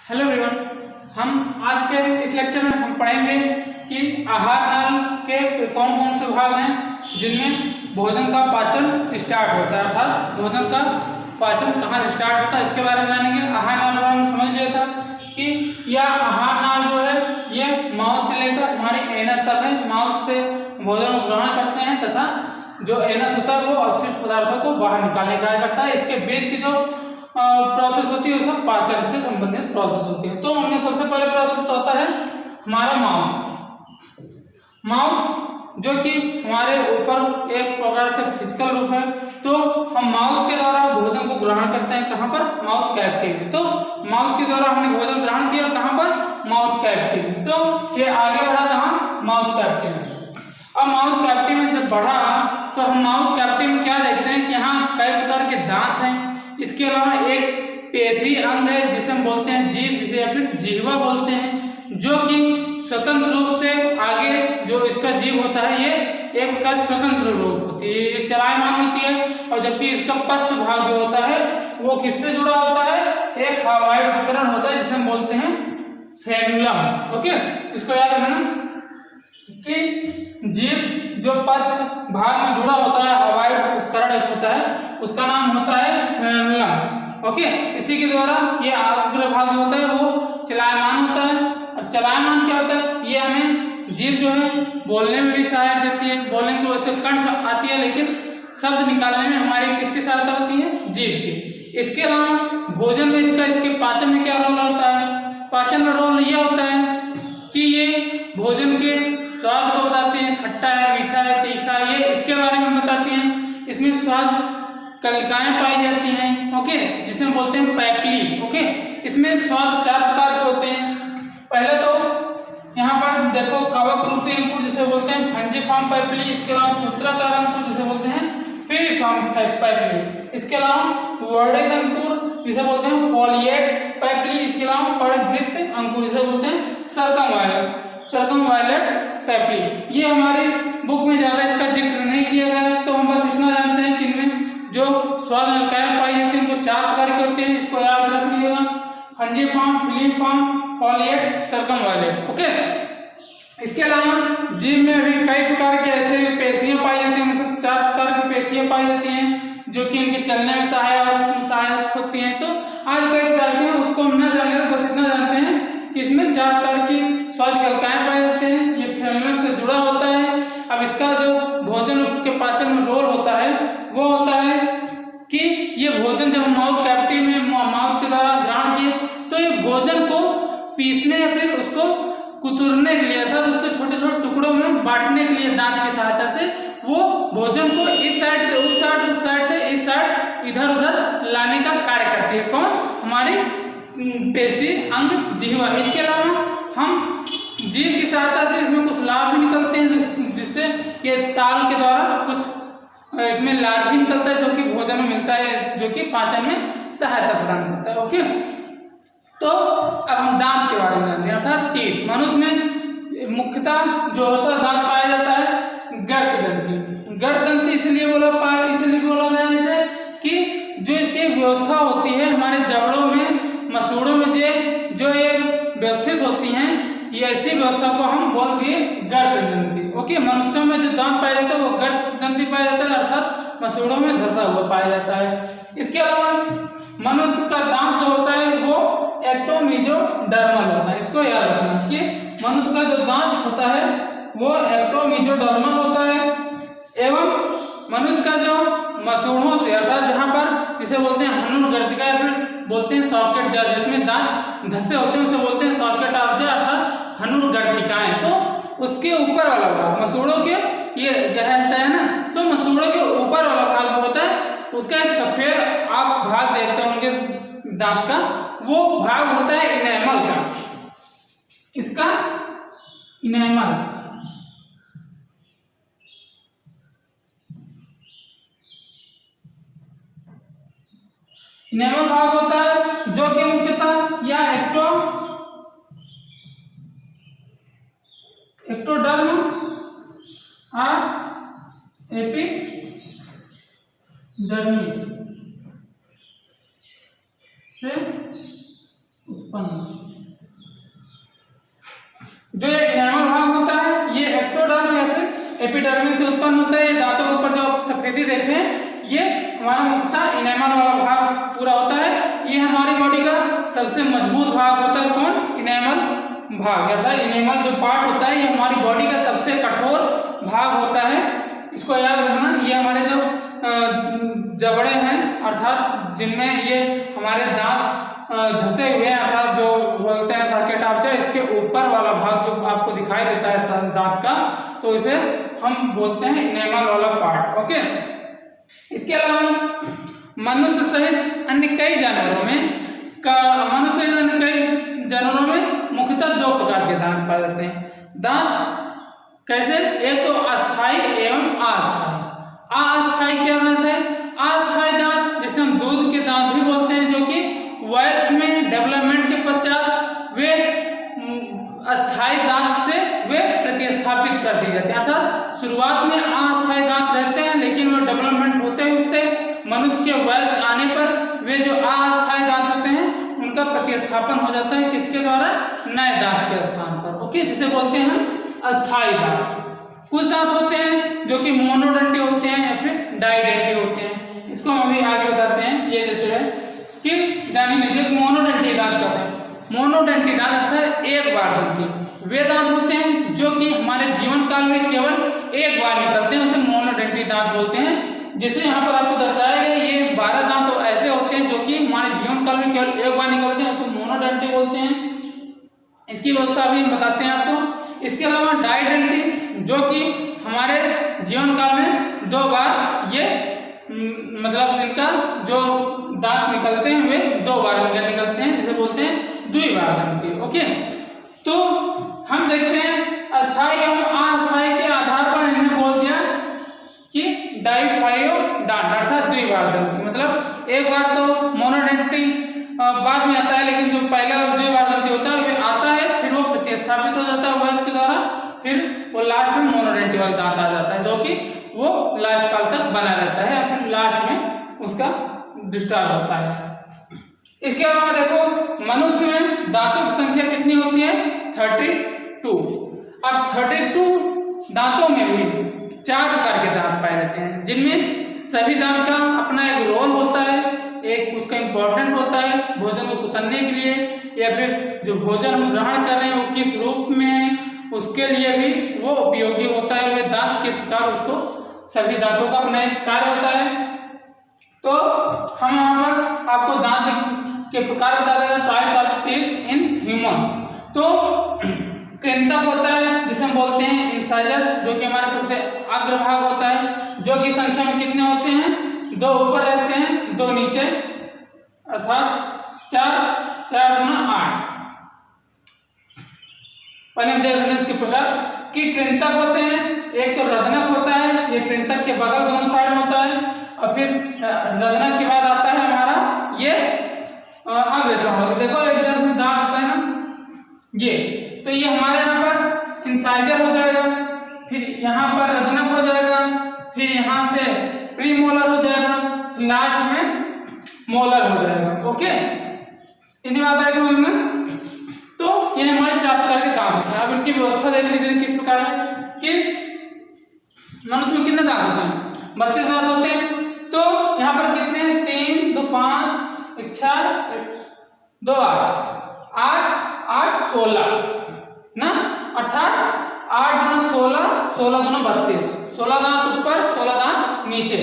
Hello everyone, हम आज के इस लेक्चर में हम पढ़ेंगे कि आहार नाल के कौन कौन से भाग हैं जिनमें भोजन का पाचन स्टार्ट होता है, अर्थात भोजन का पाचन कहाँ से स्टार्ट होता है इसके बारे में जानेंगे। आहार नाल हमने समझ लिया था कि यह आहार नाल जो है ये माउथ से लेकर हमारी एनस तक है। माउथ से भोजन को ग्रहण करते हैं तथा जो एनस होता है वो अपशिष्ट पदार्थों को बाहर निकालने का कार्य करता है। इसके बीच की जो प्रोसेस होती है वो सब पाचन से संबंधित प्रोसेस होती है। तो उनमें सबसे पहले प्रोसेस होता है हमारा माउथ जो कि हमारे ऊपर एक प्रकार से फिजिकल रूप है। तो हम माउथ के द्वारा भोजन को ग्रहण करते हैं, कहाँ पर? माउथ कैविटी में। तो माउथ के द्वारा हमने भोजन ग्रहण किया, कहाँ पर? माउथ कैविटी में। तो ये आगे बढ़ा कहाँ? माउथ कैविटी में। अब माउथ कैविटी में जब बढ़ा तो हम माउथ कैविटी में क्या देखते हैं कि यहाँ कई प्रकार के दांत हैं। इसके अलावा एक पेशी अंग है जिसे हम बोलते हैं जीभ, जिसे या फिर जिह्वा बोलते हैं, जो कि स्वतंत्र रूप से आगे जो इसका जीभ होता है ये एक प्रकार स्वतंत्र रूप होती है, ये चलायमान होती है। और जबकि इसका पश्च भाग जो होता है वो किससे जुड़ा होता है? एक हवाई उपकरण होता है जिसे हम बोलते हैं फ्रेनुलम। ओके, इसको याद रखना कि जीभ जो पश्च भाग में जुड़ा होता है, हवाई उपकरण एक होता है, उसका नाम होता है फ्रेनुलम। ओके, इसी के द्वारा ये अग्र भाग जो होता है वो चलायमान होता है। और चलायमान क्या होता है? ये हमें जीभ जो है बोलने में भी सहायता देती है। बोलने तो वैसे कंठ आती है, लेकिन शब्द निकालने में हमारी किसकी सहायता होती है? जीभ की। इसके अलावा भोजन में इसके पाचन में क्या रोल होता है? पाचन में रोल यह होता है कि ये भोजन के स्वाद को बताते हैं, खट्टा है, मीठा है, तीखा है, ये इसके बारे में बताते हैं। इसमें स्वाद कलिकाएं पाई जाती हैं, ओके, जिसे हम बोलते हैं पैपली। ओके, इसमें स्वाद 4 प्रकार के होते हैं। पहले तो यहाँ पर देखो कवक रूपी अंकुर जिसे बोलते हैं फंजिफॉर्म पैपली। इसके अलावा सूत्राकार अंकुर जिसे बोलते हैं पिरिफॉर्म पैपली। इसके अलावा वर्णित अंकुर जिसे बोलते हैं फॉलिएट पैपली। इसके अलावा परिवृत्त अंकुर जिसे बोलते हैं सर्कमवायलेट पैपली। ये हमारी बुक में ज्यादा इसका जिक्र नहीं किया गया है, तो हम बस इतना जानते हैं कि इनमें जो स्वाद नलिकाएं पाई जाती हैं वो 4 प्रकार के होते हैं। इसको याद रख लीजिएगा, फंजिफॉर्म, फिलिफॉर्म, फॉलिएट, सर्कमवायलेट। ओके, इसके अलावा जीभ में भी कई प्रकार के ऐसे पेशियां पाई जाती हैं। उनको 4 प्रकार की पेशियां पाई जाती हैं जो कि इनके चलने में सहायक होती हैं। तो आज कई प्रकार के उसको हम न जाने, बस इतना जानते हैं कि इसमें 4 प्रकार की स्वाद कलिकाएं पाए जाते हैं। ये फ्रेनुलम से जुड़ा होता है। अब इसका जो भोजन के पाचन में रोल होता है वो होता है कि ये भोजन जब माउथ कैविटी में माउथ के द्वारा ग्रहण किए तो ये भोजन को पीसने या फिर उसको कुतरने के लिए, अर्थात उसके छोटे छोटे टुकड़ों में बांटने के लिए दांत की सहायता से वो भोजन को इस साइड से उस साइड, उस साइड से इस साइड, इधर उधर लाने का कार्य करती है। कौन? हमारी पेशी अंग जिह्वा। इसके अलावा हम जीभ की सहायता से इसमें कुछ लाभ भी निकलते हैं, जिससे ये ताल के द्वारा कुछ इसमें लाभ भी निकलता है जो कि भोजन में मिलता है, जो कि पाचन में सहायता प्रदान करता है। ओके, तो अब हम दांत के बारे में जानते हैं, अर्थात टीथ। मनुष्य में मुख्यतः जो होता है दांत पाया जाता है गर्ददंती। गर्ददंती इसलिए बोला गया इसे कि जो इसकी एक व्यवस्था होती है हमारे जबड़ों में, मसूड़ों में जो ये व्यवस्थित होती हैं, ये ऐसी व्यवस्था को हम बोल दिए गर्ददंती। ओके, मनुष्यों में जो दांत पाया जाता है वो गर्ददंती पाया जाता है, अर्थात मसूड़ों में धंसा हुआ पाया जाता है। इसके अलावा मनुष्य का दांत जो होता है वो एक्टोमीजोडर्मल होता है। इसको याद रखना कि मनुष्य का जो दांत होता है वो एक्टोमीजोडर्मल होता है। एवं मनुष्य का जो मसूड़ों से, अर्थात जहाँ पर जिसे बोलते हैं हनूर गर्दिका या फिर बोलते हैं सॉकेट जा, जिसमें दांत धसे होते हैं उसे बोलते हैं सॉकेट ऑफ जा, अर्थात हनूर गर्दिकाएं। तो उसके ऊपर वाला भाग मसूड़ों के, ये गहरा है ना, तो मसूड़ों के ऊपर वाला भाग जो होता है उसका एक सफेद आप भाग देखते हैं उनके दांत का, वो भाग होता है इनेमल का। इसका इनेमल भाग होता है जो कि मुख्यतः या एक्टोडर्म और एपिडर्मिस से उत्पन्न जो ये इनेमल भाग होता है ये एक्टोडर्म या फिर एपिडर्मिस से उत्पन्न होता है। ये दांतों के ऊपर जो आप सफेदी देख रहे हैं ये हमारा मुख्यतः इनेमल वाला भाग पूरा होता है। ये हमारी बॉडी का सबसे मजबूत भाग होता है। कौन? इनेमल भाग, या फिर इनेमल जो पार्ट होता है ये हमारी बॉडी का सबसे कठोर भाग होता है। इसको याद रखना। ये हमारे जो जबड़े हैं अर्थात जिनमें ये हमारे दांत धसे हुए हैं अर्थात जो बोलते हैं सर्किट ऑब्जा, इसके ऊपर वाला भाग जो आपको दिखाई देता है दांत का, तो इसे हम बोलते हैं इनेमल वाला पार्ट। ओके। इसके अलावा मनुष्य सहित अन्य कई जानवरों में मुख्यतः दो प्रकार के दांत पाए जाते हैं। दांत कैसे? एक तो अस्थायी एवं अस्थायी। अस्थायी क्या दांत है? अस्थायी दांत जिसे हम दूध के दांत भी बोलते हैं, जो कि वयस्क में डेवलपमेंट के पश्चात वे अस्थायी दांत से वे प्रतिस्थापित कर दी जाती है। अर्थात शुरुआत में अस्थायी दांत रहते हैं लेकिन वो डेवलपमेंट होते होते मनुष्य के वयस्क आने पर वे जो अस्थायी दांत होते हैं उनका प्रतिस्थापन हो जाता है किसके द्वारा? नए दांत के स्थान पर। ओके, जिसे बोलते हैं अस्थायी दांत। कुछ दांत होते हैं जो कि मोनोडेंटी होते हैं या फिर डाइडेंटी होते हैं। इसको हम अभी आगे बताते हैं। ये जैसे है कि जान लीजिए मोनोडेंटी दांत कहते हैं। मोनोडेंटी दांत अर्थात एक बार दंती वे दांत होते हैं जो कि हमारे जीवन काल में केवल एक बार निकलते हैं, उसे मोनोडेंटी दांत बोलते हैं। जिसे यहाँ पर आपको दर्शाया गया ये 12 दांत तो ऐसे होते हैं जो कि हमारे जीवन काल में केवल एक बार निकलते हैं, उसे मोनोडेंटी बोलते हैं। इसकी व्यवस्था अभी हम बताते हैं आपको। इसके अलावा डाइडेंटी जो कि हमारे जीवन काल में 2 बार ये मतलब इनका जो दांत निकलते हैं वे 2 बार निकलते हैं, जिसे बोलते हैं द्विबार दंती। ओके, तो हम देखते हैं अस्थायी एवं अस्थायी के आधार पर इन्होंने बोल दिया कि डाइफाइव दांत अर्थात द्विबार दंती। मतलब एक बार तो मोनोडेंटी बाद में आता है, लेकिन जो पहला वाला द्विबार दंती होता है वे आता है, फिर वो प्रतिस्थापित हो जाता है वयस्क के द्वारा, फिर वो लास्ट में मोनोडेंटी वाला दांत आ जाता है जो कि वो लाइफ काल तक बना रहता है या फिर लास्ट में उसका डिस्चार्ज होता है। इसके अलावा देखो मनुष्य में दांतों की संख्या कितनी होती है? 32। अब 32 दांतों में भी 4 प्रकार के दांत पाए जाते हैं, जिनमें सभी दांत का अपना एक रोल होता है, एक उसका इम्पोर्टेंट होता है भोजन को कुतरने के लिए या फिर जो भोजन हम ग्रहण कर रहे हैं वो किस रूप में है उसके लिए भी वो उपयोगी होता है। वे दांत किस प्रकार उसको सभी दांतों का अपना एक कार्य होता है। तो हम यहाँ पर आपको दांत के प्रकार बता दें। Types of teeth in human. तो कृंतक होता है जिसे हम बोलते हैं इंसाइजर, जो कि हमारा सबसे अग्रभाग होता है, जो कि संख्या में कितने होते हैं? 2 ऊपर रहते हैं 2 नीचे, अर्थात 4 दूना 8। पहले हम देख इसके प्रकार कि कृंतक होते हैं। एक तो रदनक होता है, ये कृंतक के बगल दोनों साइड में होता है, और फिर रदनक के बाद आता है हमारा ये अग्रचौड़क। देखो एक जैसे दांत होता है ना ये, तो ये हमारे यहाँ पर इंसाइजर हो जाएगा, फिर यहाँ पर रदनक हो जाएगा, फिर यहाँ से प्रीमोलर हो जाएगा, लास्ट में मोलर हो जाएगा। ओके, इतनी बात है समझ में। तो ये हमारे 4 प्रकार के दांत होते हैं। अब इनकी व्यवस्था देख लीजिए किस प्रकार है कि मनुष्य में कितने दांत होते हैं? 32 दांत होते हैं। तो यहाँ पर कितने हैं? 3 2 5 1 6 2 8 16 ना, अर्थात 8 दूना 16, 16 दूना 32, 16 दांत ऊपर 16 दांत नीचे।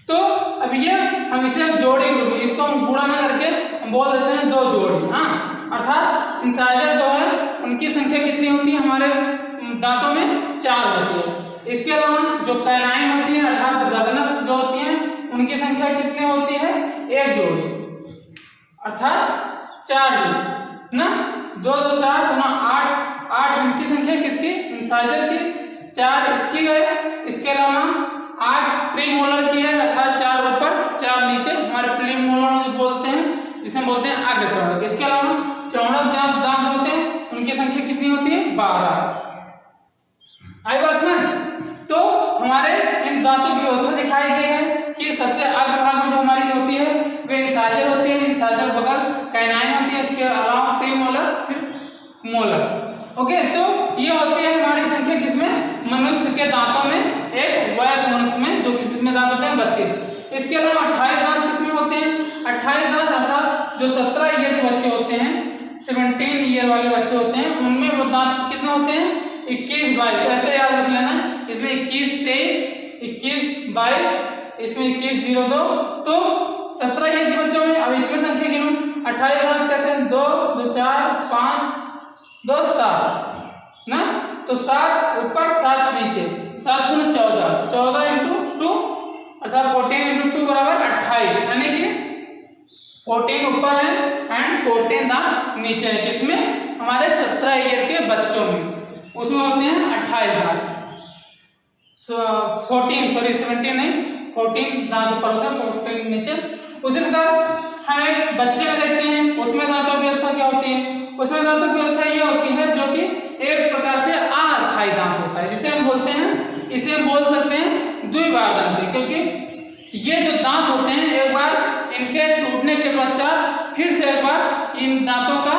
तो अब ये हम इसे जोड़ी ग्रुप, इसको हम गुणा ना करके हम बोल देते हैं 2 जोड़ी। हाँ, अर्थात इंसाइजर जो है उनकी संख्या कितनी होती है? हमारे दांतों में 4 होती है। इसके अलावा जो कैनाइन होती है अर्थात रदनक जो होती है उनकी संख्या कितनी होती है? 1 जोड़ी, अर्थात 4 जोड़ी ना, 2 2 4 गुना 8 इनकी संख्या किसकी? इंसाइजर की। 4 इसकी है। इसके अलावा 8 प्रीमोलर की है, अर्थात 4 ऊपर 4 नीचे, हमारे प्रीमोलर बोलते हैं जिसे बोलते हैं अग्रचौड़क। इसके अलावा चौड़क दांत जो होते हैं उनकी संख्या कितनी होती है? 12। आई बात में। तो हमारे इन दांतों की व्यवस्था दिखाई गई है कि सबसे अग्रभाग में जो हमारी होती है वे इंसाइजर होती है, इंसाइजर बगल कैनाइन होती है, इसके अलावा प्रीमोलर फिर मोलर। ओके, तो ये होती है हमारी संख्या किसमें, मनुष्य के दांतों में, एक वयस्क मनुष्य में जो किसमें दांत होते हैं 32। इसके अलावा 28 दांत किसमें होते हैं, 28 दांत अर्थात जो 17 ईयर के बच्चे होते हैं, 17 ईयर वाले बच्चे होते हैं, उनमें वो दांत कितने होते हैं, 21 22, ऐसे याद रख लेना। इसमें 21 23, 21 22, इसमें 21 02, तो 17 ईयर के बच्चों में। अब इसमें संख्या गिनूं, 28 दांत कैसे, 2 2 4 5 2 7 ना, तो 7 ऊपर 7 नीचे, 7 दूनी 14, 14 इंटू 2 अर्थात 14 इंटू 2 बराबर 28, यानी कि 14 ऊपर है एंड 14 दांत नीचे है, किसमें, हमारे 17 ईयर के बच्चों में, उसमें होते हैं 28 दांत। 17 नहीं, 14 दांत ऊपर होता है, 14 नीचे। उसी प्रकार हम एक बच्चे में देखते हैं, उसमें दांतों की व्यवस्था क्या होती है, उसमें दांतों की व्यवस्था ये होती है जो कि एक प्रकार से अस्थायी दांत होता है, जिसे हम बोलते हैं, इसे हम बोल सकते हैं द्विबारदंती, क्योंकि ये जो दांत होते हैं एक बार इनके टूटने के पश्चात फिर से एक बार इन दांतों का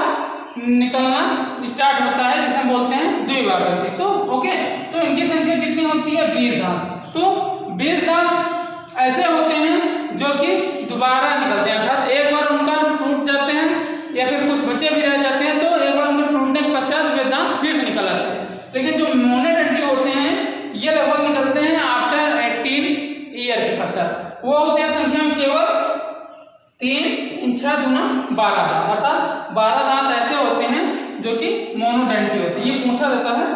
निकलना स्टार्ट होता है, जिसे हम बोलते हैं द्विबारदंती। तो ओके, तो इनकी संख्या कितनी होती है, 20 दांत। तो 20 दांत ऐसे होते हैं जो कि दोबारा निकलते हैं, अर्थात एक बार उनका टूट जाते हैं या फिर कुछ बचे भी रह जाते हैं, तो एक बार उनके टूटने के पश्चात वे दांत फिर से निकल आते हैं। लेकिन जो मोनोडेंटी होते हैं ये लगभग निकलते हैं आफ्टर 18 ईयर के पश्चात, वो होते हैं संख्या में केवल 3 6 दूना 12 दांत, अर्थात 12 दांत ऐसे होते हैं जो कि मोनोडेंटी होते हैं, ये पूछा जाता है।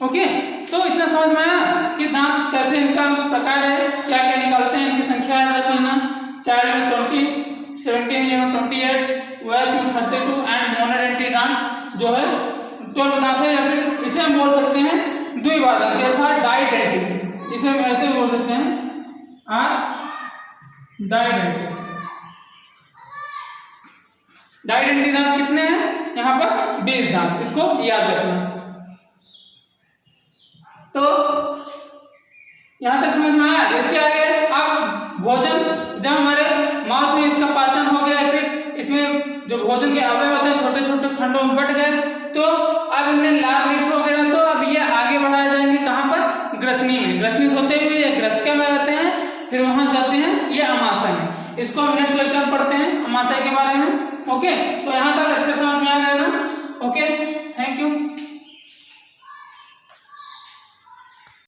ओके, तो इतना समझ में आया कि दांत कैसे, इनका प्रकार है, क्या क्या निकलते हैं, इनकी संख्या याद रख लेना। चाइल्ड में 20, 17 ईयर में 28, वयस्क में 32 एंड मोनोडेंटी दांत जो है 12 दांत है, या फिर इसे हम बोल सकते हैं द्विबारदंती अर्थात डाइडेंटी, इसे हम ऐसे बोल सकते हैं डाइडेंटी। डाइडेंटी दांत कितने हैं, यहाँ पर 20 दांत, इसको याद रखना। तो यहां तक समझ में आया। इसके आगे अब भोजन, जब हमारे माउथ में इसका पाचन हो गया, फिर इसमें जो भोजन के अवयव होते हैं छोटे छोटे खंडों में बट गए, तो अब इनमें लाभ मिक्स हो गया, तो अब ये आगे बढ़ाए जाएंगे कहाँ पर, ग्रसनी में। ग्रसनी होते हुए ये ग्रसिका में आते हैं, फिर वहां जाते हैं ये अमाशय में। इसको हम नेक्स्ट लेक्चर पढ़ते हैं अमाशय के बारे में। ओके, तो यहाँ तक अच्छे समझ में आ गया ना। Okay, thank you.